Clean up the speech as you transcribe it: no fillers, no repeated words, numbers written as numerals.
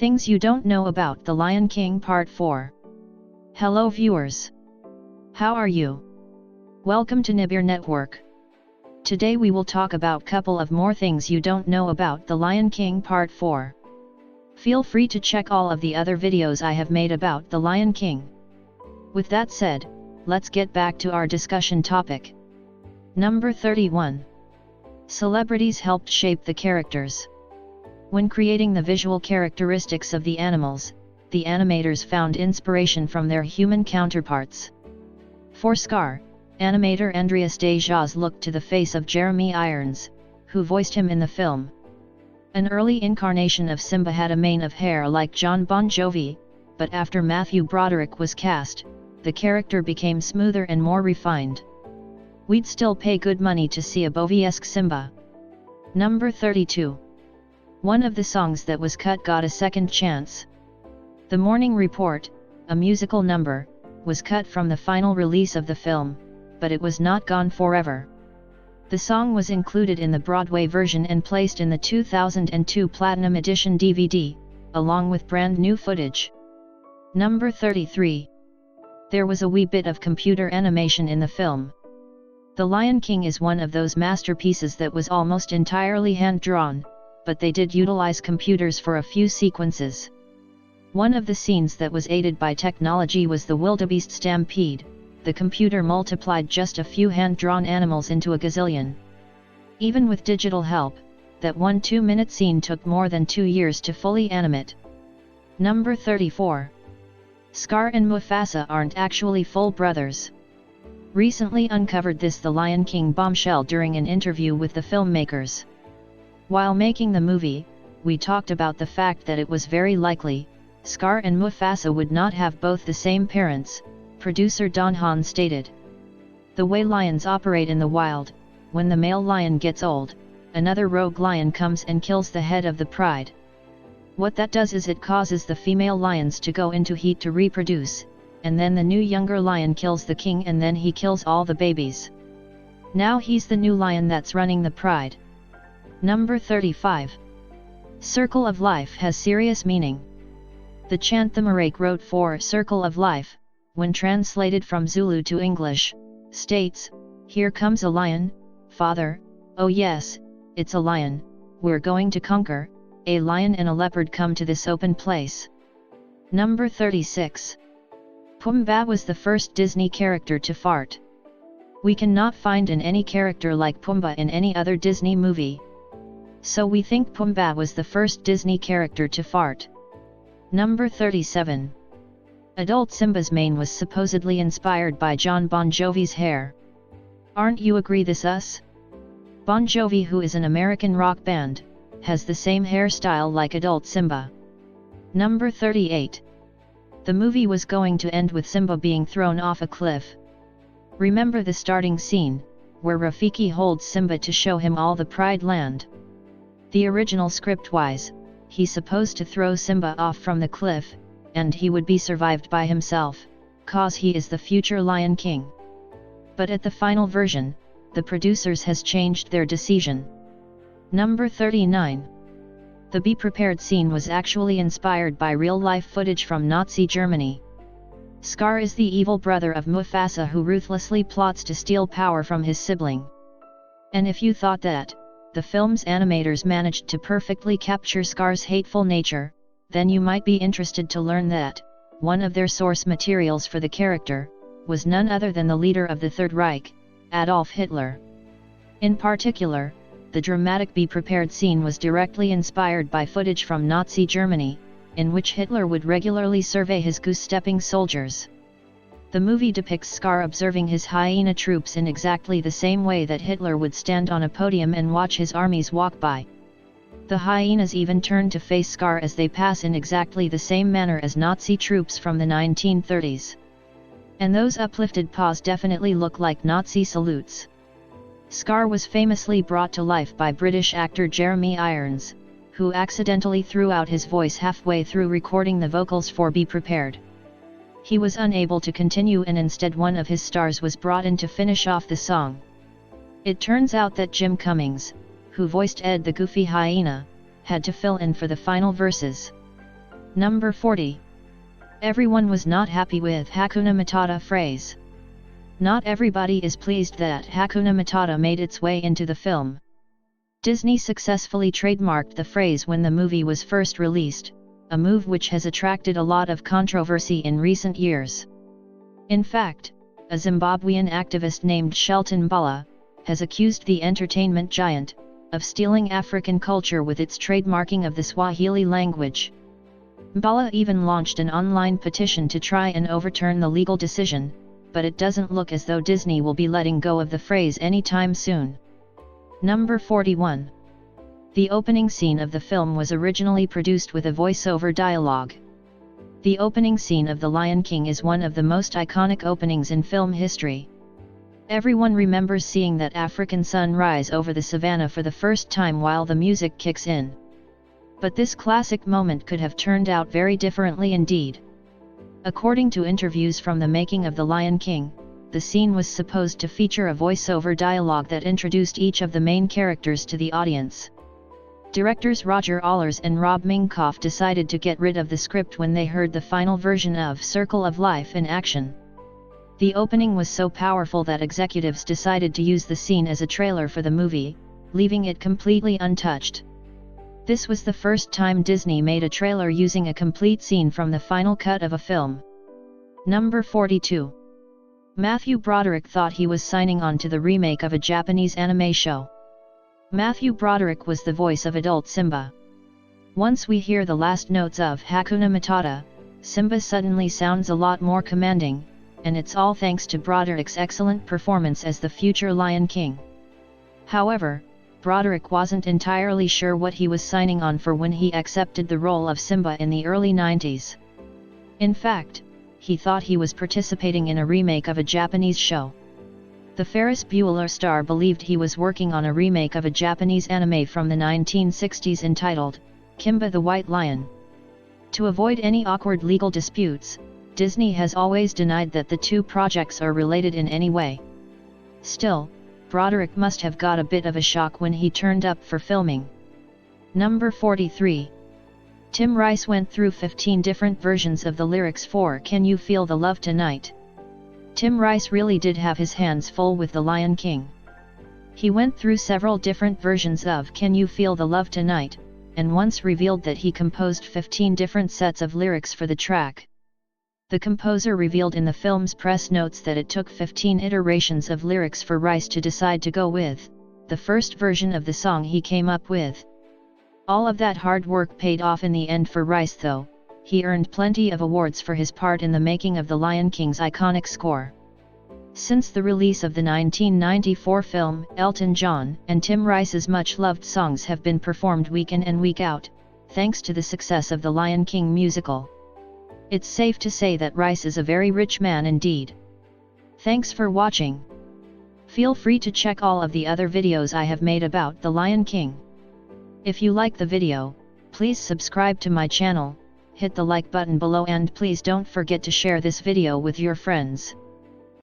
Things You Don't Know About The Lion King Part 4. Hello viewers. How are you? Welcome to Nibir Network. Today we will talk about couple of more things you don't know about The Lion King Part 4. Feel free to check all of the other videos I have made about The Lion King. With that said, let's get back to our discussion topic. Number 31. Celebrities helped shape the characters. When creating the visual characteristics of the animals, the animators found inspiration from their human counterparts. For Scar, animator Andreas Dejas looked to the face of Jeremy Irons, who voiced him in the film. An early incarnation of Simba had a mane of hair like Jon Bon Jovi, but after Matthew Broderick was cast, the character became smoother and more refined. We'd still pay good money to see a Bowie-esque Simba. Number 32. One of the songs that was cut got a second chance. The Morning Report, a musical number, was cut from the final release of the film, but it was not gone forever. The song was included in the Broadway version and placed in the 2002 Platinum Edition DVD, along with brand new footage. Number 33. There was a wee bit of computer animation in the film. The Lion King is one of those masterpieces that was almost entirely hand-drawn, but they did utilize computers for a few sequences. One of the scenes that was aided by technology was the wildebeest stampede. The computer multiplied just a few hand-drawn animals into a gazillion. Even with digital help, that 1 2-minute scene took more than 2 years to fully animate. Number 34. Scar and Mufasa aren't actually full brothers. Recently uncovered this The Lion King bombshell during an interview with the filmmakers. While making the movie, we talked about the fact that it was very likely Scar and Mufasa would not have both the same parents, producer Don Hahn stated. The way lions operate in the wild, when the male lion gets old, another rogue lion comes and kills the head of the pride. What that does is it causes the female lions to go into heat to reproduce, and then the new younger lion kills the king and then he kills all the babies. Now he's the new lion that's running the pride. Number 35. Circle of Life has serious meaning. The chant the Marake wrote for Circle of Life, when translated from Zulu to English, states, "Here comes a lion, father, oh yes, it's a lion, we're going to conquer, a lion and a leopard come to this open place." Number 36. Pumbaa was the first Disney character to fart. We cannot find any character like Pumbaa in any other Disney movie. So we think Pumbaa was the first Disney character to fart. Number 37. Adult Simba's mane was supposedly inspired by Jon Bon Jovi's hair. Aren't you agree this us? Bon Jovi, who is an American rock band, has the same hairstyle like adult Simba. Number 38. The movie was going to end with Simba being thrown off a cliff. Remember the starting scene, where Rafiki holds Simba to show him all the Pride Land. The original script-wise, he's supposed to throw Simba off from the cliff, and he would be survived by himself, cause he is the future Lion King. But at the final version, the producers has changed their decision. Number 39. The Be Prepared scene was actually inspired by real-life footage from Nazi Germany. Scar is the evil brother of Mufasa who ruthlessly plots to steal power from his sibling. And if you thought that the film's animators managed to perfectly capture Scar's hateful nature, then you might be interested to learn that one of their source materials for the character was none other than the leader of the Third Reich, Adolf Hitler. In particular, the dramatic Be Prepared scene was directly inspired by footage from Nazi Germany, in which Hitler would regularly survey his goose-stepping soldiers. The movie depicts Scar observing his hyena troops in exactly the same way that Hitler would stand on a podium and watch his armies walk by. The hyenas even turn to face Scar as they pass in exactly the same manner as Nazi troops from the 1930s. And those uplifted paws definitely look like Nazi salutes. Scar was famously brought to life by British actor Jeremy Irons, who accidentally threw out his voice halfway through recording the vocals for Be Prepared. He was unable to continue and instead one of his stars was brought in to finish off the song. It turns out that Jim Cummings, who voiced Ed the Goofy Hyena, had to fill in for the final verses. Number 40. Everyone was not happy with Hakuna Matata phrase. Not everybody is pleased that Hakuna Matata made its way into the film. Disney successfully trademarked the phrase when the movie was first released, a move which has attracted a lot of controversy in recent years. In fact, a Zimbabwean activist named Shelton Bala has accused the entertainment giant of stealing African culture with its trademarking of the Swahili language. Bala even launched an online petition to try and overturn the legal decision, but it doesn't look as though Disney will be letting go of the phrase anytime soon. Number 41. The opening scene of the film was originally produced with a voiceover dialogue. The opening scene of The Lion King is one of the most iconic openings in film history. Everyone remembers seeing that African sun rise over the savannah for the first time while the music kicks in. But this classic moment could have turned out very differently indeed. According to interviews from the making of The Lion King, the scene was supposed to feature a voiceover dialogue that introduced each of the main characters to the audience. Directors Roger Allers and Rob Minkoff decided to get rid of the script when they heard the final version of Circle of Life in action. The opening was so powerful that executives decided to use the scene as a trailer for the movie, leaving it completely untouched. This was the first time Disney made a trailer using a complete scene from the final cut of a film. Number 42. Matthew Broderick thought he was signing on to the remake of a Japanese anime show. Matthew Broderick was the voice of adult Simba. Once we hear the last notes of Hakuna Matata, Simba suddenly sounds a lot more commanding, and it's all thanks to Broderick's excellent performance as the future Lion King. However, Broderick wasn't entirely sure what he was signing on for when he accepted the role of Simba in the early 90s. In fact, he thought he was participating in a remake of a Japanese show. The Ferris Bueller star believed he was working on a remake of a Japanese anime from the 1960s entitled Kimba the White Lion. To avoid any awkward legal disputes, Disney has always denied that the two projects are related in any way. Still, Broderick must have got a bit of a shock when he turned up for filming. Number 43. Tim Rice went through 15 different versions of the lyrics for Can You Feel the Love Tonight? Tim Rice really did have his hands full with The Lion King. He went through several different versions of Can You Feel the Love Tonight, and once revealed that he composed 15 different sets of lyrics for the track. The composer revealed in the film's press notes that it took 15 iterations of lyrics for Rice to decide to go with the first version of the song he came up with. All of that hard work paid off in the end for Rice though. He earned plenty of awards for his part in the making of The Lion King's iconic score. Since the release of the 1994 film, Elton John and Tim Rice's much-loved songs have been performed week in and week out, thanks to the success of The Lion King musical. It's safe to say that Rice is a very rich man indeed. Thanks for watching. Feel free to check all of the other videos I have made about The Lion King. If you like the video, please subscribe to my channel, hit the like button below and please don't forget to share this video with your friends.